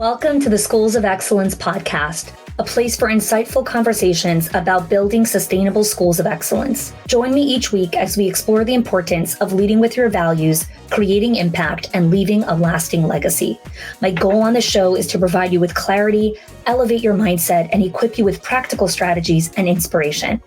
Welcome to the Schools of Excellence podcast, a place for insightful conversations about building sustainable schools of excellence. Join me each week as we explore the importance of leading with your values, creating impact, and leaving a lasting legacy. My goal on the show is to provide you with clarity, elevate your mindset, and equip you with practical strategies and inspiration.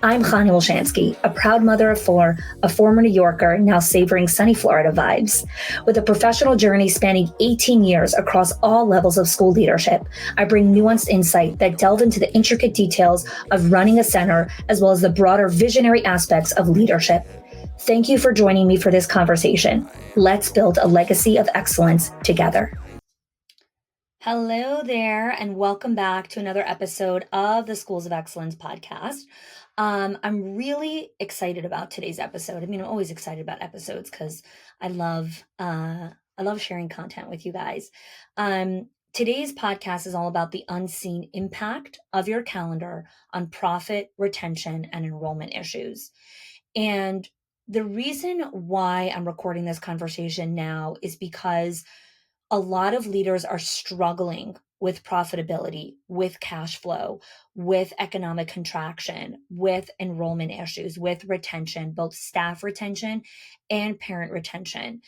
I'm Chanie, a proud mother of four, a former New Yorker, now savoring sunny Florida vibes. With a professional journey spanning 18 years across all levels of school leadership, I bring nuanced insight that delve into the intricate details of running a center, as well as the broader visionary aspects of leadership. Thank you for joining me for this conversation. Let's build a legacy of excellence together. Hello there, and welcome back to another episode of the Schools of Excellence podcast. I'm really excited about today's episode. I'm always excited about episodes because I love sharing content with you guys. Today's podcast is all about the unseen impact of your calendar on profit, retention, and enrollment issues. And the reason why I'm recording this conversation now is because a lot of leaders are struggling with profitability, with cash flow, with economic contraction, with enrollment issues, with retention, both staff retention and parent retention.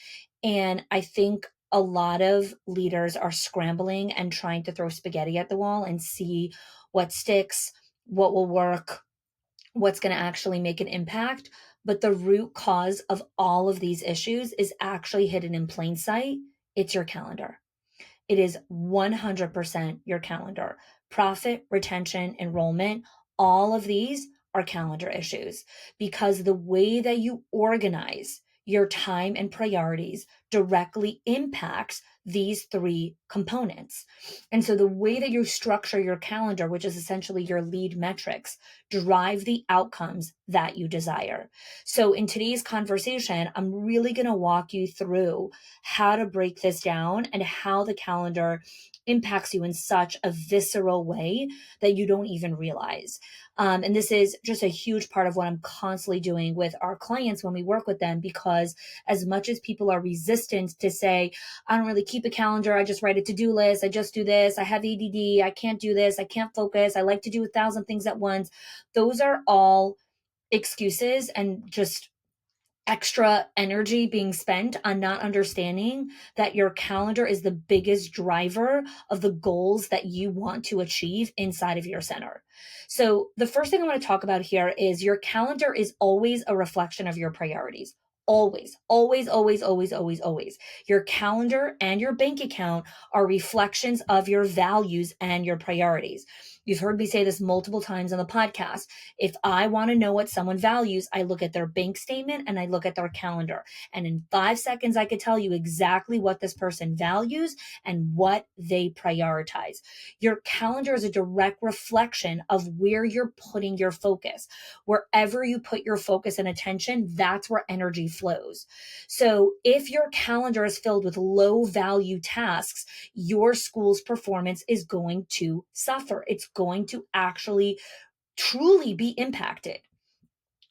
And I think a lot of leaders are scrambling and trying to throw spaghetti at the wall and see what sticks, what will work, what's going to actually make an impact. But the root cause of all of these issues is actually hidden in plain sight. It's your calendar. It is 100% your calendar. Profit, retention, enrollment, all of these are calendar issues because the way that you organize your time and priorities directly impacts these three components. And so the way that you structure your calendar, which is essentially your lead metrics, drive the outcomes that you desire. So in today's conversation, I'm really going to walk you through how to break this down and how the calendar impacts you in such a visceral way that you don't even realize. And this is just a huge part of what I'm constantly doing with our clients when we work with them, because as much as people are resistant to say, I don't really keep a calendar, I just write a to-do list, I just do this, I have ADD, I can't do this, I can't focus, I like to do 1,000 things at once. Those are all excuses and just extra energy being spent on not understanding that your calendar is the biggest driver of the goals that you want to achieve inside of your center. So the first thing I want to talk about here is your calendar is always a reflection of your priorities. Always, always, always, always, always, always. Your calendar and your bank account are reflections of your values and your priorities. You've heard me say this multiple times on the podcast. If I want to know what someone values, I look at their bank statement and I look at their calendar. And in 5 seconds, I could tell you exactly what this person values and what they prioritize. Your calendar is a direct reflection of where you're putting your focus. Wherever you put your focus and attention, that's where energy flows. So if your calendar is filled with low value tasks, your school's performance is going to suffer. It's going to actually truly be impacted.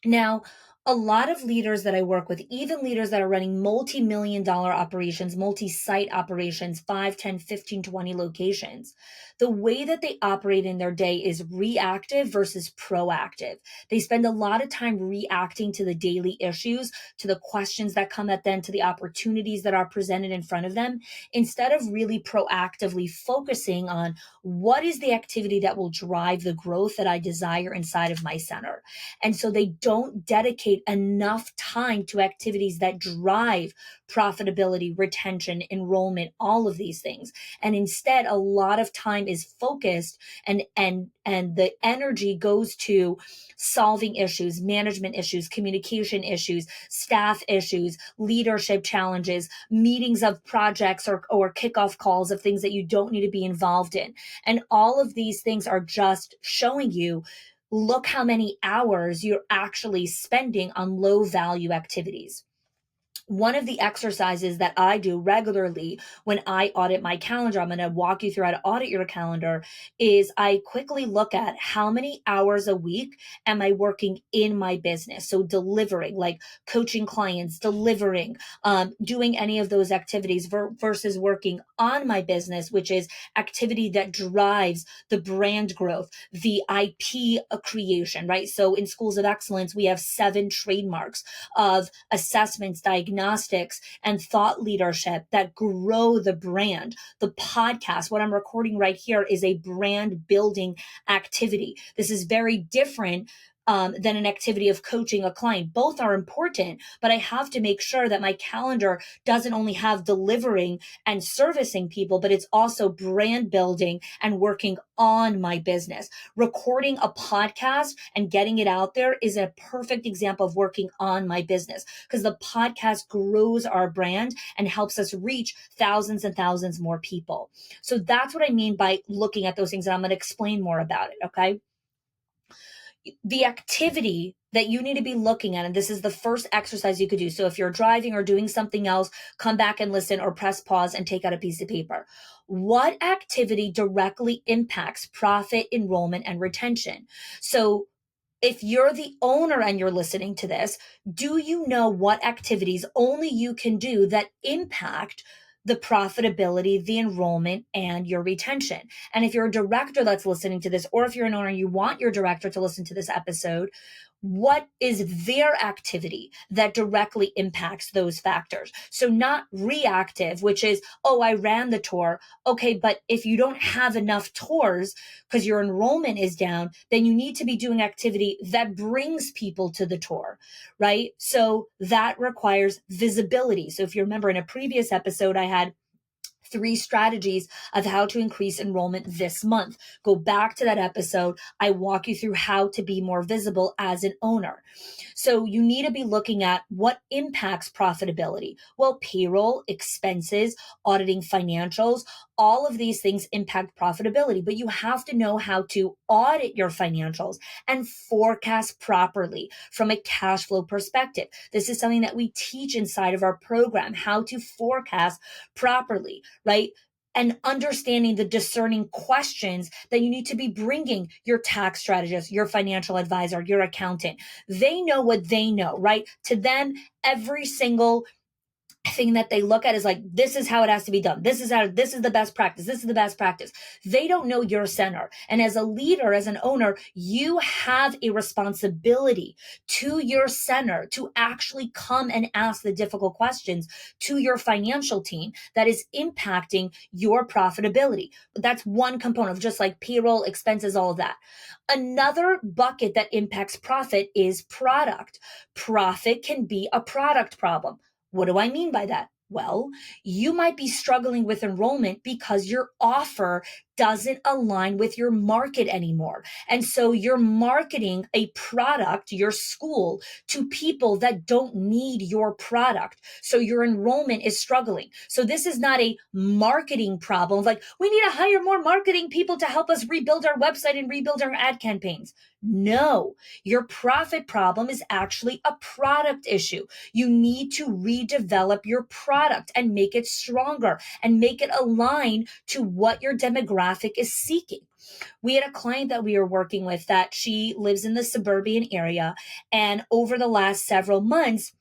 Now, a lot of leaders that I work with, even leaders that are running multi-million-dollar operations, multi-site operations, 5, 10, 15, 20 locations, the way that they operate in their day is reactive versus proactive. They spend a lot of time reacting to the daily issues, to the questions that come at them, to the opportunities that are presented in front of them, instead of really proactively focusing on what is the activity that will drive the growth that I desire inside of my center. And so they don't dedicate enough time to activities that drive profitability, retention, enrollment, all of these things. And instead, a lot of time is focused and the energy goes to solving issues, management issues, communication issues, staff issues, leadership challenges, meetings of projects or kickoff calls of things that you don't need to be involved in. And all of these things are just showing you, look how many hours you're actually spending on low value activities. One of the exercises that I do regularly when I audit my calendar, I'm going to walk you through how to audit your calendar, is I quickly look at how many hours a week am I working in my business. So delivering, like coaching clients, delivering, doing any of those activities versus working on my business, which is activity that drives the brand growth, the IP creation, right? So in Schools of Excellence, we have 7 trademarks of assessments, diagnostics, and thought leadership that grow the brand. The podcast, what I'm recording right here, is a brand building activity. This is very different than an activity of coaching a client. Both are important, but I have to make sure that my calendar doesn't only have delivering and servicing people, but it's also brand building and working on my business. Recording a podcast and getting it out there is a perfect example of working on my business, because the podcast grows our brand and helps us reach thousands and thousands more people. So that's what I mean by looking at those things. And I'm going to explain more about it. Okay. The activity that you need to be looking at, and this is the first exercise you could do. So if you're driving or doing something else, come back and listen or press pause and take out a piece of paper. What activity directly impacts profit, enrollment, and retention? So if you're the owner and you're listening to this, do you know what activities only you can do that impact the profitability, the enrollment, and your retention? And if you're a director that's listening to this, or if you're an owner and you want your director to listen to this episode, what is their activity that directly impacts those factors? So not reactive, which is, oh, I ran the tour. Okay, but if you don't have enough tours because your enrollment is down, then you need to be doing activity that brings people to the tour, right? So that requires visibility. So if you remember in a previous episode, I had 3 strategies of how to increase enrollment this month. Go back to that episode. I walk you through how to be more visible as an owner. So you need to be looking at what impacts profitability. Well, payroll, expenses, auditing financials, all of these things impact profitability, but you have to know how to audit your financials and forecast properly from a cash flow perspective. This is something that we teach inside of our program, how to forecast properly, right? And understanding the discerning questions that you need to be bringing your tax strategist, your financial advisor, your accountant. They know what they know, right? To them, every single thing that they look at is like, this is how it has to be done. This is the best practice. This is the best practice. They don't know your center. And as a leader, as an owner, you have a responsibility to your center to actually come and ask the difficult questions to your financial team that is impacting your profitability. That's one component of just like payroll, expenses, all of that. Another bucket that impacts profit is product. Profit can be a product problem. What do I mean by that? Well, you might be struggling with enrollment because your offer doesn't align with your market anymore. And so you're marketing a product, your school, to people that don't need your product. So your enrollment is struggling. So this is not a marketing problem. Like, we need to hire more marketing people to help us rebuild our website and rebuild our ad campaigns. No, your profit problem is actually a product issue. You need to redevelop your product and make it stronger and make it align to what your demographic is seeking. We had a client that we were working with that she lives in the suburban area. And over the last several months,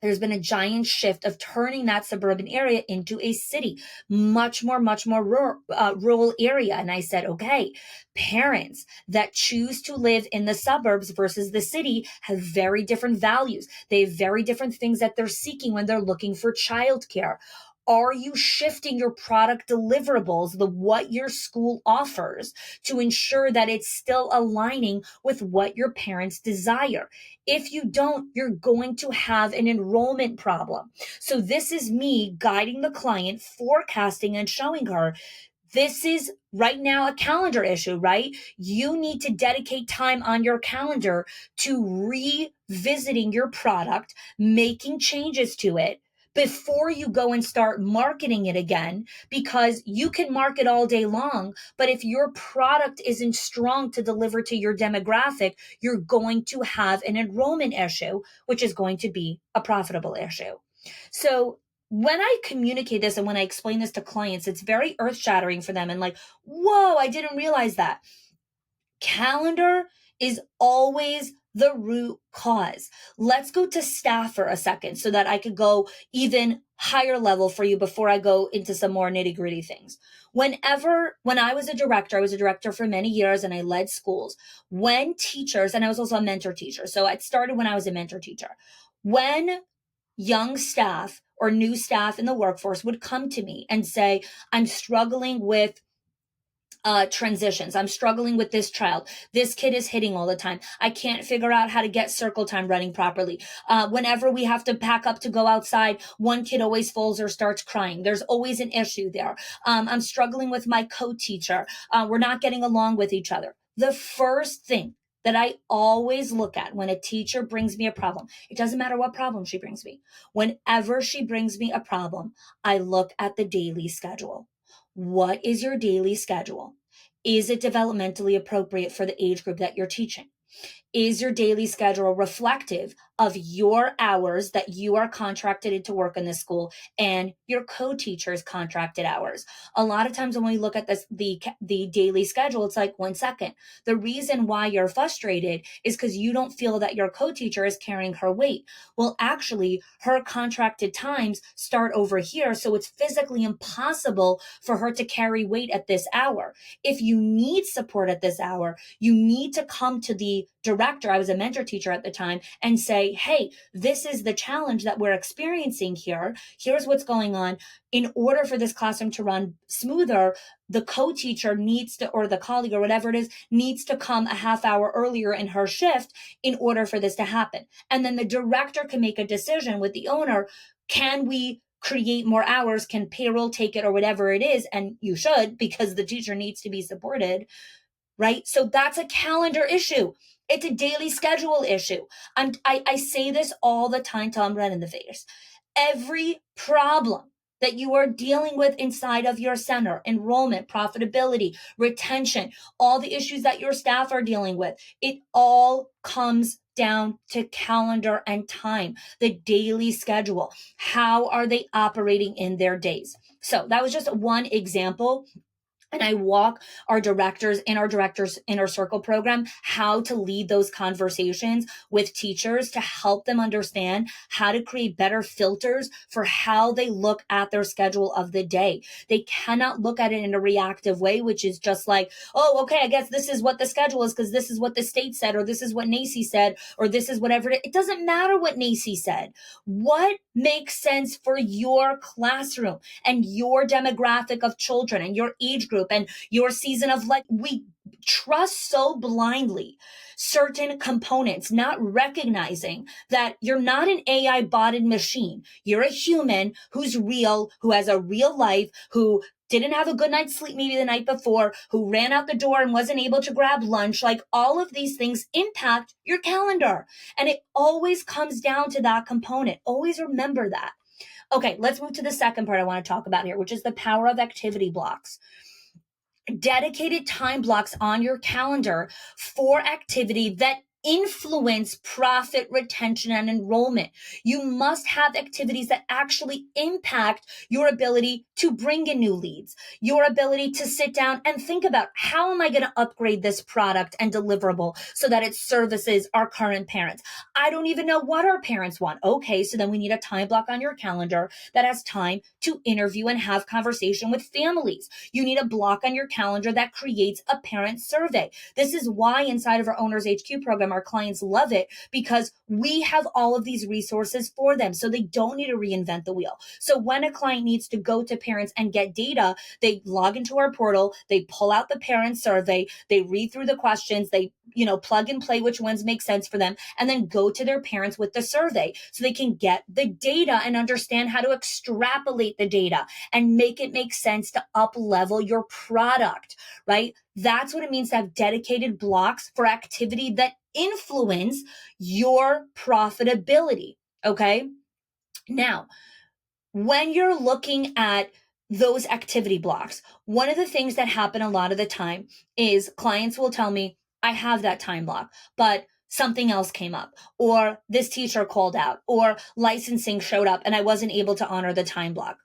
there's been a giant shift of turning that suburban area into a city, much more rural area. And I said, okay, parents that choose to live in the suburbs versus the city have very different values. They have very different things that they're seeking when they're looking for childcare. Are you shifting your product deliverables, the what your school offers, to ensure that it's still aligning with what your parents desire? If you don't, you're going to have an enrollment problem. So this is me guiding the client, forecasting and showing her, this is right now a calendar issue, right? You need to dedicate time on your calendar to revisiting your product, making changes to it before you go and start marketing it again, because you can market all day long, but if your product isn't strong to deliver to your demographic, you're going to have an enrollment issue, which is going to be a profitable issue. So when I communicate this and when I explain this to clients, it's very earth shattering for them and like, whoa, I didn't realize that. Calendar is always the root cause. Let's go to staff for a second so that I could go even higher level for you before I go into some more nitty gritty things. When I was a director for many years and I led schools. When teachers, and I was also a mentor teacher, so it started when I was a mentor teacher. When young staff or new staff in the workforce would come to me and say, I'm struggling with transitions. I'm struggling with this child. This kid is hitting all the time. I can't figure out how to get circle time running properly. Whenever we have to pack up to go outside, one kid always falls or starts crying. There's always an issue there. I'm struggling with my co-teacher. We're not getting along with each other. The first thing that I always look at when a teacher brings me a problem, it doesn't matter what problem she brings me. Whenever she brings me a problem, I look at the daily schedule. What is your daily schedule? Is it developmentally appropriate for the age group that you're teaching? Is your daily schedule reflective of your hours that you are contracted to work in this school and your co-teacher's contracted hours? A lot of times when we look at the daily schedule, it's like, 1 second. The reason why you're frustrated is because you don't feel that your co-teacher is carrying her weight. Well, actually, her contracted times start over here, so it's physically impossible for her to carry weight at this hour. If you need support at this hour, you need to come to the director. I was a mentor teacher at the time, and say, hey, this is the challenge that we're experiencing here. Here's what's going on. In order for this classroom to run smoother, the co-teacher needs to, or the colleague or whatever it is, needs to come a half hour earlier in her shift in order for this to happen. And then the director can make a decision with the owner. Can we create more hours? Can payroll take it, or whatever it is? And you should, because the teacher needs to be supported, right? So that's a calendar issue. It's a daily schedule issue. I say this all the time till I'm red in the face. Every problem that you are dealing with inside of your center, enrollment, profitability, retention, all the issues that your staff are dealing with, it all comes down to calendar and time, the daily schedule. How are they operating in their days? So that was just one example. And I walk our directors in our inner circle program how to lead those conversations with teachers to help them understand how to create better filters for how they look at their schedule of the day. They cannot look at it in a reactive way, which is just like, oh, okay, I guess this is what the schedule is because this is what the state said, or this is what NACI said, or this is whatever it is. It doesn't matter what NACI said. What makes sense for your classroom and your demographic of children and your age group and your season of life? We trust so blindly certain components, not recognizing that you're not an AI botted machine. You're a human who's real, who has a real life, who didn't have a good night's sleep maybe the night before, who ran out the door and wasn't able to grab lunch. Like, all of these things impact your calendar. And it always comes down to that component. Always remember that. Okay, let's move to the second part I want to talk about here, which is the power of activity blocks. Dedicated time blocks on your calendar for activity that influence profit, retention, and enrollment. You must have activities that actually impact your ability to bring in new leads, your ability to sit down and think about, how am I going to upgrade this product and deliverable so that it services our current parents? I don't even know what our parents want. Okay, so then we need a time block on your calendar that has time to interview and have conversation with families. You need a block on your calendar that creates a parent survey. This is why inside of our Owners HQ program, our clients love it, because we have all of these resources for them, so they don't need to reinvent the wheel. So when a client needs to go to parents and get data, they log into our portal, they pull out the parent survey, they read through the questions, they plug and play which ones make sense for them, and then go to their parents with the survey so they can get the data and understand how to extrapolate the data and make it make sense to up level your product, right? That's what it means to have dedicated blocks for activity that influence your profitability. Okay. Now, when you're looking at those activity blocks, one of the things that happen a lot of the time is clients will tell me, I have that time block, but something else came up, or this teacher called out, or licensing showed up and I wasn't able to honor the time block.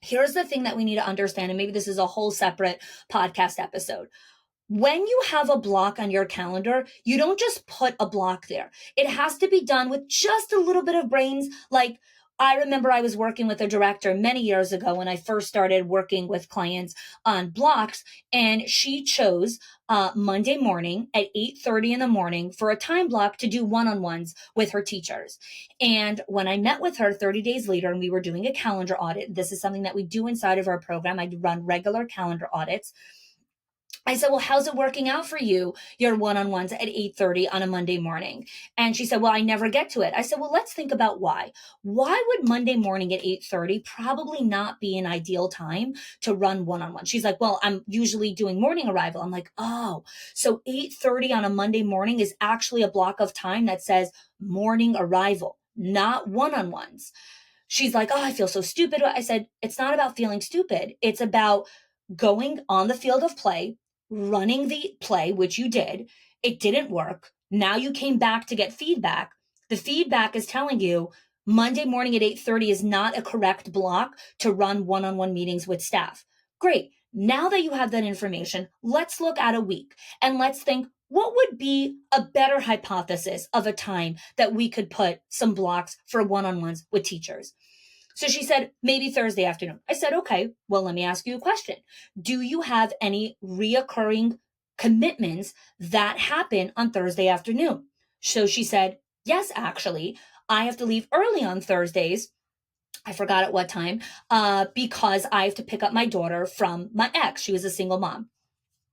Here's the thing that we need to understand, and maybe this is a whole separate podcast episode. When you have a block on your calendar, you don't just put a block there. It has to be done with just a little bit of brains. Like, I remember I was working with a director many years ago when I first started working with clients on blocks, and she chose Monday morning at 8:30 in the morning for a time block to do one-on-ones with her teachers. And when I met with her 30 days later and we were doing a calendar audit, this is something that we do inside of our program. I run regular calendar audits. I said, well, how's it working out for you, your one-on-ones at 8:30 on a Monday morning? And she said, well, I never get to it. I said, well, let's think about why. Why would Monday morning at 8:30 probably not be an ideal time to run one-on-one? She's like, well, I'm usually doing morning arrival. I'm like, oh, so 8:30 on a Monday morning is actually a block of time that says morning arrival, not one-on-ones. She's like, oh, I feel so stupid. I said, it's not about feeling stupid. It's about going on the field of play, running the play, which you did. It didn't work. Now you came back to get feedback. The feedback is telling you Monday morning at 8:30 is not a correct block to run one-on-one meetings with staff. Great. Now that you have that information, let's look at a week and let's think, what would be a better hypothesis of a time that we could put some blocks for one-on-ones with teachers? So she said, maybe Thursday afternoon. I said, okay, well, let me ask you a question. Do you have any reoccurring commitments that happen on Thursday afternoon? So she said, yes, actually, I have to leave early on Thursdays. I forgot at what time, because I have to pick up my daughter from my ex. She was a single mom.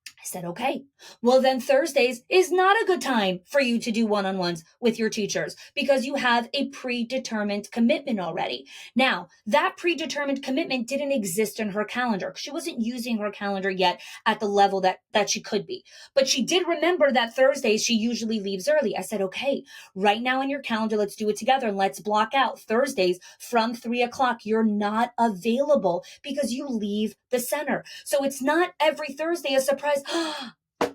I said, okay, well, then Thursdays is not a good time for you to do one-on-ones with your teachers because you have a predetermined commitment already. Now, that predetermined commitment didn't exist in her calendar. She wasn't using her calendar yet at the level that she could be. But she did remember that Thursdays she usually leaves early. I said, okay, right now in your calendar, let's do it together and let's block out Thursdays from 3:00. You're not available because you leave the center. So it's not every Thursday a surprise.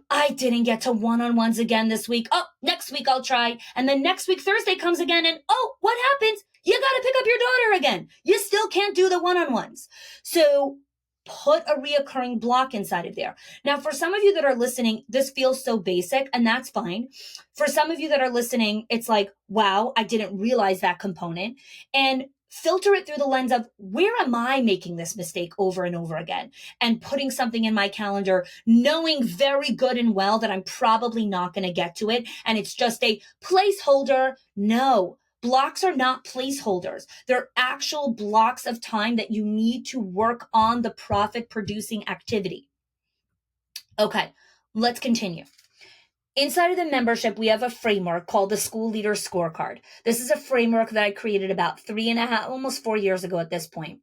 I didn't get to one-on-ones again this week. Oh, next week I'll try. And then next week, Thursday comes again. And oh, what happens? You got to pick up your daughter again. You still can't do the one-on-ones. So put a reoccurring block inside of there. Now, for some of you that are listening, this feels so basic, and that's fine. For some of you that are listening, it's like, wow, I didn't realize that component. And filter it through the lens of where am I making this mistake over and over again, and putting something in my calendar, knowing very good and well that I'm probably not going to get to it. And it's just a placeholder. No, blocks are not placeholders. They're actual blocks of time that you need to work on the profit producing activity. Okay, let's continue. Inside of the membership, we have a framework called the School Leader Scorecard. This is a framework that I created about 3.5, almost 4 years ago at this point.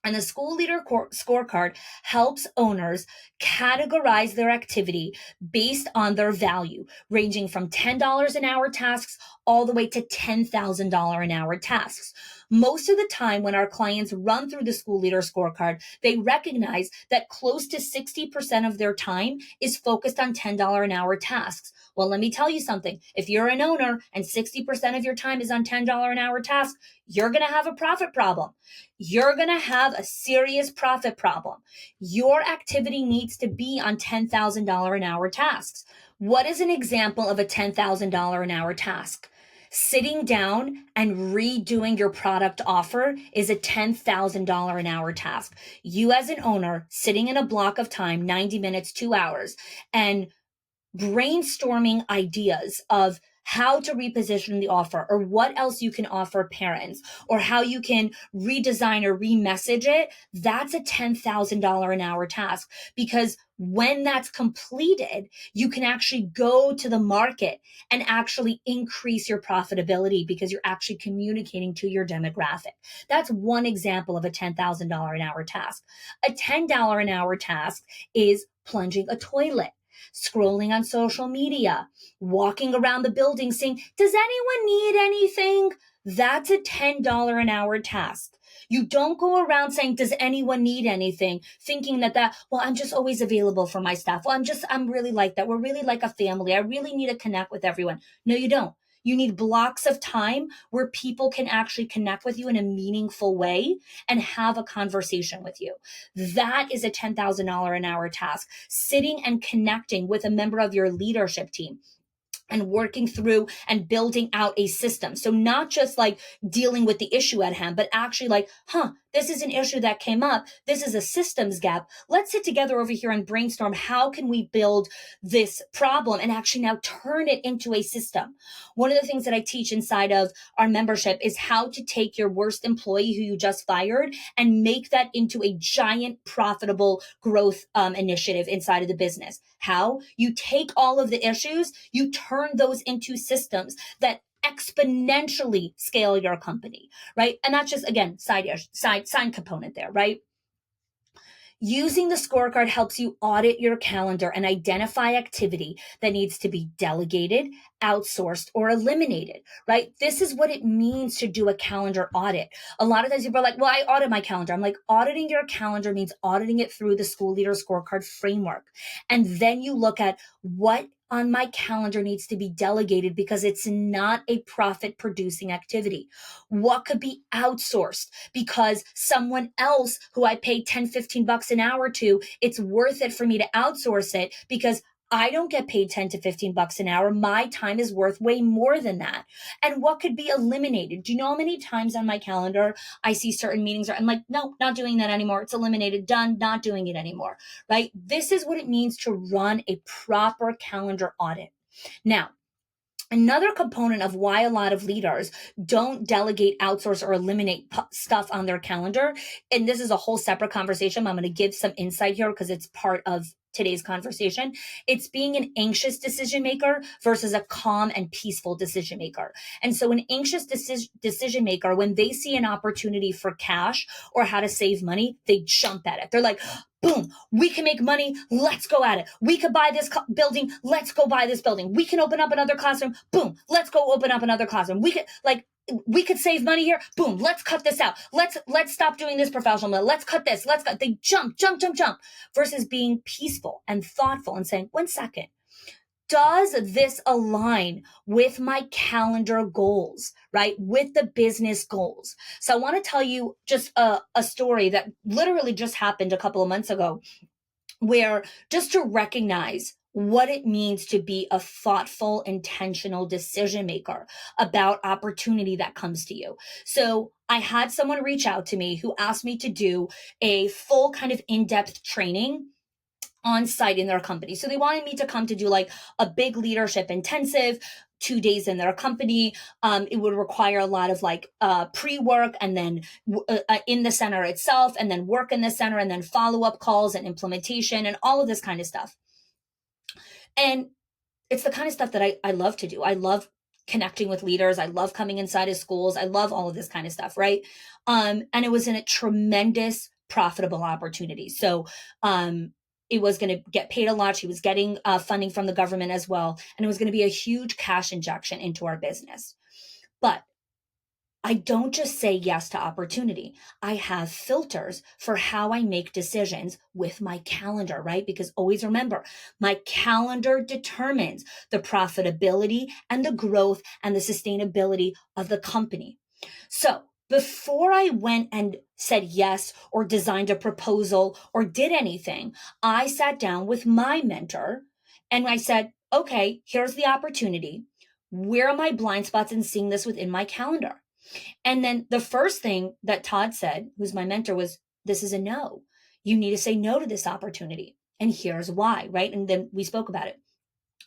And the School Leader Scorecard helps owners categorize their activity based on their value, ranging from $10 an hour tasks all the way to $10,000 an hour tasks. Most of the time when our clients run through the School Leader Scorecard, they recognize that close to 60% of their time is focused on $10 an hour tasks. Well, let me tell you something. If you're an owner and 60% of your time is on $10 an hour tasks, you're going to have a profit problem. You're going to have a serious profit problem. Your activity needs to be on $10,000 an hour tasks. What is an example of a $10,000 an hour task? Sitting down and redoing your product offer is a $10,000 an hour task. You as an owner sitting in a block of time, 90 minutes, 2 hours, and brainstorming ideas of how to reposition the offer or what else you can offer parents or how you can redesign or remessage it, that's a $10,000 an hour task, because when that's completed, you can actually go to the market and actually increase your profitability because you're actually communicating to your demographic. That's one example of a $10,000 an hour task. A $10 an hour task is plunging a toilet, scrolling on social media, walking around the building saying, does anyone need anything? That's a $10 an hour task. You don't go around saying, does anyone need anything? Thinking well, I'm just always available for my staff. Well, I'm really like that. We're really like a family. I really need to connect with everyone. No, you don't. You need blocks of time where people can actually connect with you in a meaningful way and have a conversation with you. That is a $10,000 an hour task. Sitting and connecting with a member of your leadership team and working through and building out a system. So not just like dealing with the issue at hand, but actually like, this is an issue that came up. This is a systems gap. Let's sit together over here and brainstorm. How can we build this problem and actually now turn it into a system? One of the things that I teach inside of our membership is how to take your worst employee who you just fired and make that into a giant profitable growth initiative inside of the business. How? You take all of the issues, you turn those into systems that exponentially scale your company, right? And that's just, again, side component there, right? Using the scorecard helps you audit your calendar and identify activity that needs to be delegated, outsourced, or eliminated, right? This is what it means to do a calendar audit. A lot of times people are like, well, I audit my calendar. I'm like, auditing your calendar means auditing it through the school leader scorecard framework. And then you look at what on my calendar needs to be delegated because it's not a profit producing activity. What could be outsourced because someone else who I pay 10, 15 bucks an hour to, it's worth it for me to outsource it because I don't get paid 10 to 15 bucks an hour. My time is worth way more than that. And what could be eliminated? Do you know how many times on my calendar I see certain meetings I'm like, no, not doing that anymore. It's eliminated, done, not doing it anymore, right? This is what it means to run a proper calendar audit. Now, another component of why a lot of leaders don't delegate, outsource, or eliminate stuff on their calendar, and this is a whole separate conversation, I'm going to give some insight here because it's part of today's conversation. It's being an anxious decision maker versus a calm and peaceful decision maker. And so an anxious decision maker, when they see an opportunity for cash or how to save money, they jump at it. They're like, boom, we can make money. Let's go at it. We could buy this building. Let's go buy this building. We can open up another classroom. Boom, let's go open up another classroom. We could save money here. Boom, let's cut this out. Let's stop doing this professional. Let's cut this. They jump versus being peaceful and thoughtful and saying, 1 second. Does this align with my calendar goals, right? With the business goals? So I want to tell you just a story that literally just happened a couple of months ago, where just to recognize what it means to be a thoughtful, intentional decision maker about opportunity that comes to you. So I had someone reach out to me who asked me to do a full kind of in-depth training on site in their company. So they wanted me to come to do like a big leadership intensive, 2 days in their company. It would require a lot of like pre-work and then in the center itself, and then work in the center, and then follow-up calls and implementation and all of this kind of stuff. And it's the kind of stuff that I love to do. I love connecting with leaders. I love coming inside of schools. I love all of this kind of stuff, right? And it was in a tremendous profitable opportunity. So it was going to get paid a lot. She was getting funding from the government as well. And it was going to be a huge cash injection into our business. But I don't just say yes to opportunity. I have filters for how I make decisions with my calendar, right? Because always remember, my calendar determines the profitability and the growth and the sustainability of the company. So before I went and said yes or designed a proposal or did anything, I sat down with my mentor and I said, okay, here's the opportunity. Where are my blind spots in seeing this within my calendar? And then the first thing that Todd said, who's my mentor, was, this is a no. You need to say no to this opportunity. And here's why, right? And then we spoke about it.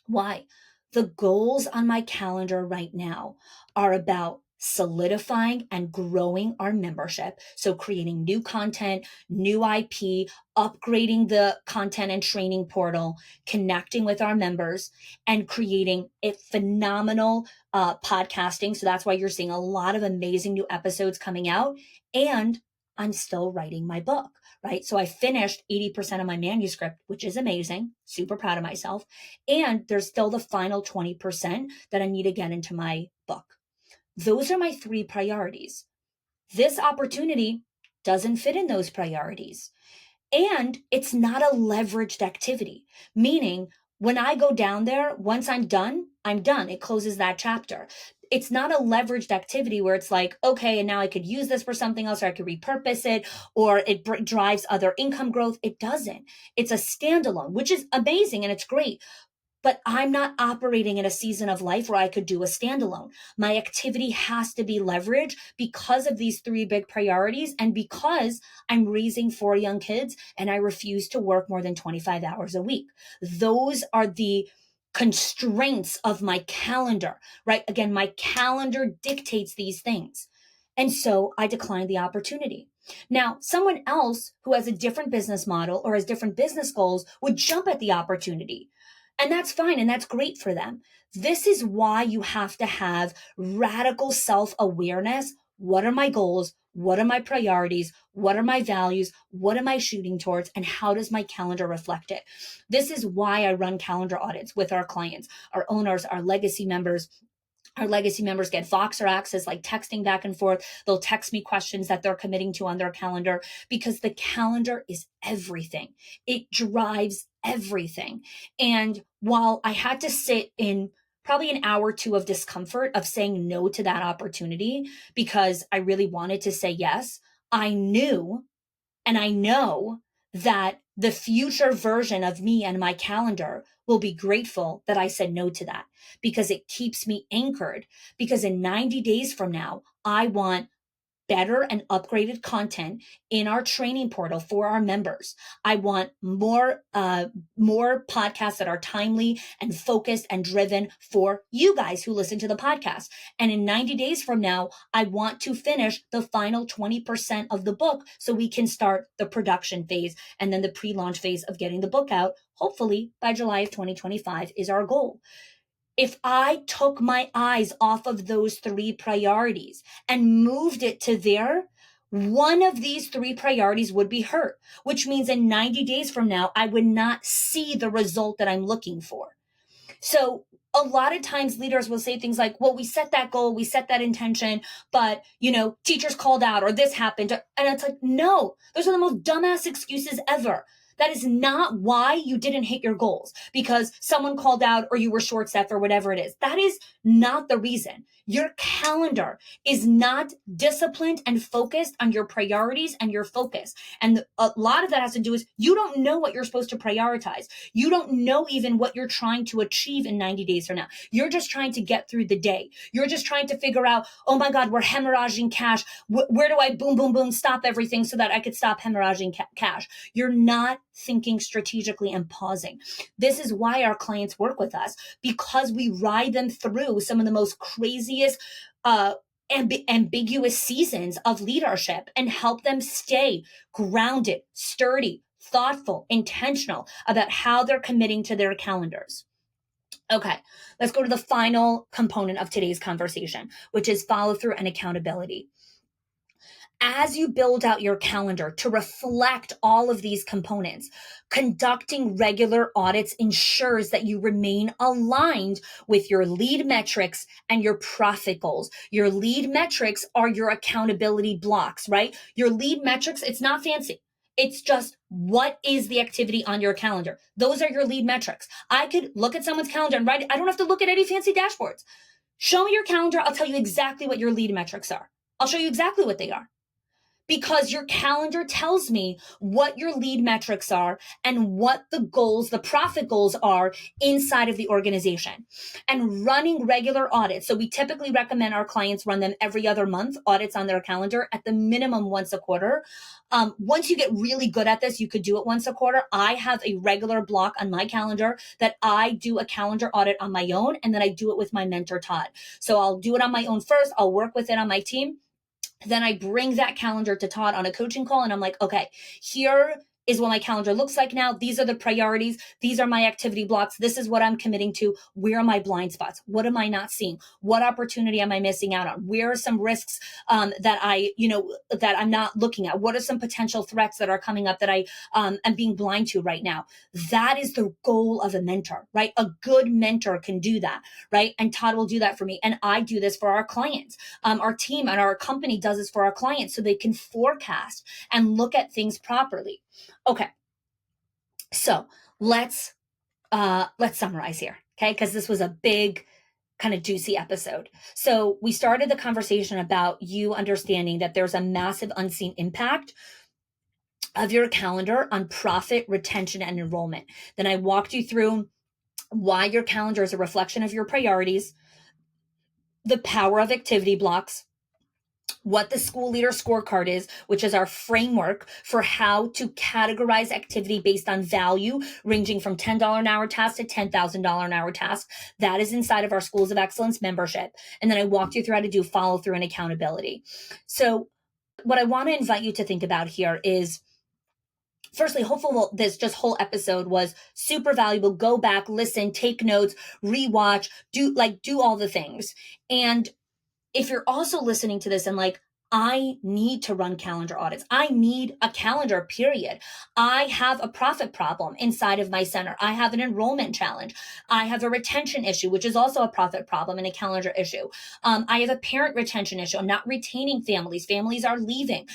Why? The goals on my calendar right now are about solidifying and growing our membership. So creating new content, new IP, upgrading the content and training portal, connecting with our members, and creating a phenomenal podcasting. So that's why you're seeing a lot of amazing new episodes coming out. And I'm still writing my book, right? So I finished 80% of my manuscript, which is amazing. Super proud of myself. And there's still the final 20% that I need to get into my book. Those are my 3 priorities. This opportunity doesn't fit in those priorities. And it's not a leveraged activity, meaning when I go down there, once I'm done, I'm done. It closes that chapter. it's not a leveraged activity where it's like, okay, and now I could use this for something else, or I could repurpose it, or it drives other income growth. It doesn't. It's a standalone, which is amazing and it's great. But I'm not operating in a season of life where I could do a standalone. My activity has to be leveraged because of these three big priorities and because I'm raising four young kids and I refuse to work more than 25 hours a week. Those are the constraints of my calendar, right? Again, my calendar dictates these things. And so I declined the opportunity. Now, someone else who has a different business model or has different business goals would jump at the opportunity. And that's fine and that's great for them. This is why you have to have radical self awareness. What are my goals? What are my priorities? What are my values? What am I shooting towards? And how does my calendar reflect it? This is why I run calendar audits with our clients, our owners, our legacy members. Our legacy members get Voxer access, like texting back and forth. They'll text me questions that they're committing to on their calendar because the calendar is everything. It drives everything. And while I had to sit in probably an hour or two of discomfort of saying no to that opportunity because I really wanted to say yes, I knew and I know that the future version of me and my calendar will be grateful that I said no to that because it keeps me anchored. Because in 90 days from now, I want better and upgraded content in our training portal for our members. I want more podcasts that are timely and focused and driven for you guys who listen to the podcast. And in 90 days from now, I want to finish the final 20% of the book so we can start the production phase and then the pre-launch phase of getting the book out. Hopefully by July of 2025 is our goal. If I took my eyes off of those three priorities and moved it to there, one of these three priorities would be hurt, which means in 90 days from now, I would not see the result that I'm looking for. So a lot of times leaders will say things like, well, we set that goal, we set that intention, but teachers called out or this happened. And it's like, no, those are the most dumbass excuses ever. That is not why you didn't hit your goals, because someone called out or you were short staffed or whatever it is. That is not the reason. Your calendar is not disciplined and focused on your priorities and your focus. And a lot of that has to do is you don't know what you're supposed to prioritize. You don't know even what you're trying to achieve in 90 days from now. You're just trying to get through the day. You're just trying to figure out, oh my God, we're hemorrhaging cash. Where do I boom, boom, boom, stop everything so that I could stop hemorrhaging cash? You're not thinking strategically and pausing. This is why our clients work with us, because we ride them through some of the most craziest, ambiguous seasons of leadership and help them stay grounded, sturdy, thoughtful, intentional about how they're committing to their calendars. Okay, let's go to the final component of today's conversation, which is follow through and accountability. As you build out your calendar to reflect all of these components, conducting regular audits ensures that you remain aligned with your lead metrics and your profit goals. Your lead metrics are your accountability blocks, right? Your lead metrics, it's not fancy. It's just what is the activity on your calendar. Those are your lead metrics. I could look at someone's calendar and write it. I don't have to look at any fancy dashboards. Show me your calendar. I'll tell you exactly what your lead metrics are. I'll show you exactly what they are, because your calendar tells me what your lead metrics are and what the goals, the profit goals are inside of the organization. And running regular audits. So we typically recommend our clients run them every other month, audits on their calendar at the minimum once a quarter. Once you get really good at this, you could do it once a quarter. I have a regular block on my calendar that I do a calendar audit on my own, and then I do it with my mentor, Todd. So I'll do it on my own first. I'll work with it on my team. Then I bring that calendar to Todd on a coaching call and I'm like, okay, here is what my calendar looks like now. These are the priorities. These are my activity blocks. This is what I'm committing to. Where are my blind spots? What am I not seeing? What opportunity am I missing out on? Where are some risks that I'm not looking at? What are some potential threats that are coming up that I am being blind to right now? That is the goal of a mentor, right? A good mentor can do that, right? And Todd will do that for me. And I do this for our clients. Our team and our company does this for our clients so they can forecast and look at things properly. Okay, so let's summarize here, okay? Because this was a big kind of juicy episode. So we started the conversation about you understanding that there's a massive unseen impact of your calendar on profit, retention, and enrollment. Then I walked you through why your calendar is a reflection of your priorities, the power of activity blocks, what the school leader scorecard is, which is our framework for how to categorize activity based on value, ranging from $10 an hour task to $10,000 an hour task. That is inside of our Schools of Excellence membership. And then I walked you through how to do follow through and accountability. So what I want to invite you to think about here is, firstly, hopefully this just whole episode was super valuable. Go back, listen, take notes, rewatch, do all the things. And if you're also listening to this and like, I need to run calendar audits. I need a calendar, period. I have a profit problem inside of my center. I have an enrollment challenge. I have a retention issue, which is also a profit problem and a calendar issue. I have a parent retention issue. I'm not retaining families. Families are leaving.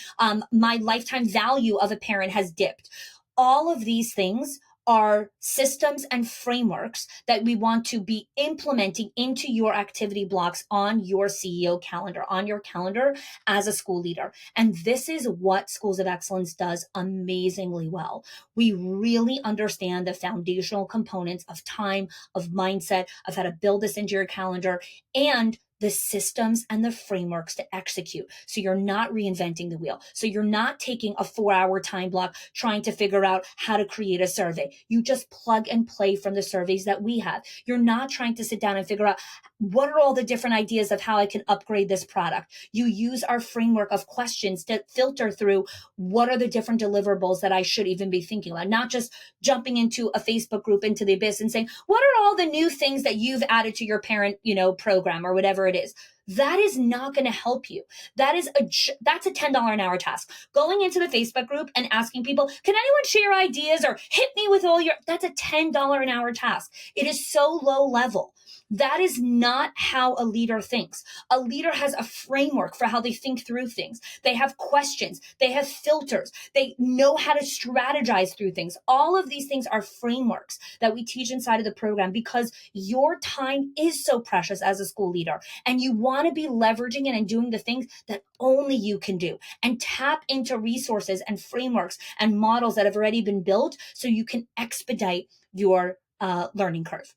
My lifetime value of a parent has dipped. All of these things are systems and frameworks that we want to be implementing into your activity blocks on your CEO calendar, on your calendar as a school leader. And this is what Schools of Excellence does amazingly well. We really understand the foundational components of time, of mindset, of how to build this into your calendar, and the systems and the frameworks to execute. So you're not reinventing the wheel. So you're not taking a 4-hour time block trying to figure out how to create a survey. You just plug and play from the surveys that we have. You're not trying to sit down and figure out what are all the different ideas of how I can upgrade this product. You use our framework of questions to filter through what are the different deliverables that I should even be thinking about, not just jumping into a Facebook group into the abyss and saying, what are all the new things that you've added to your parent, program or whatever it is. That is not going to help you. That's a $10 an hour task. Going into the Facebook group and asking people, can anyone share ideas or hit me with that's a $10 an hour task. It is so low level. That is not how a leader thinks. A leader has a framework for how they think through things. They have questions. They have filters. They know how to strategize through things. All of these things are frameworks that we teach inside of the program because your time is so precious as a school leader, and you want to be leveraging it and doing the things that only you can do, and tap into resources and frameworks and models that have already been built so you can expedite your learning curve.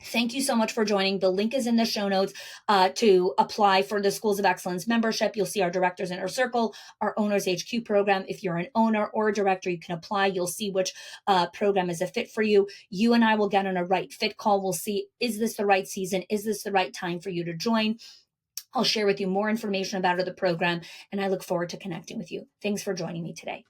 Thank you so much for joining. The link is in the show notes to apply for the Schools of Excellence membership. You'll see our Directors Inner Circle, our Owners HQ program. If you're an owner or a director, you can apply. You'll see which program is a fit for you. You and I will get on a right fit call. We'll see, is this the right season? Is this the right time for you to join? I'll share with you more information about the program, and I look forward to connecting with you. Thanks for joining me today.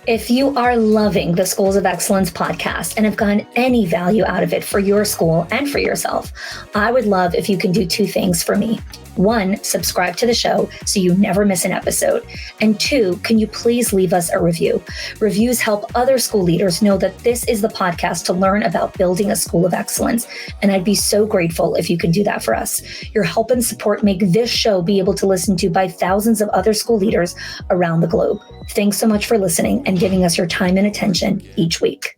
If you are loving the Schools of Excellence podcast and have gotten any value out of it for your school and for yourself, I would love if you can do 2 things for me. 1, subscribe to the show so you never miss an episode. And 2, can you please leave us a review? Reviews help other school leaders know that this is the podcast to learn about building a school of excellence. And I'd be so grateful if you can do that for us. Your help and support make this show be able to listen to by thousands of other school leaders around the globe. Thanks so much for listening and giving us your time and attention each week.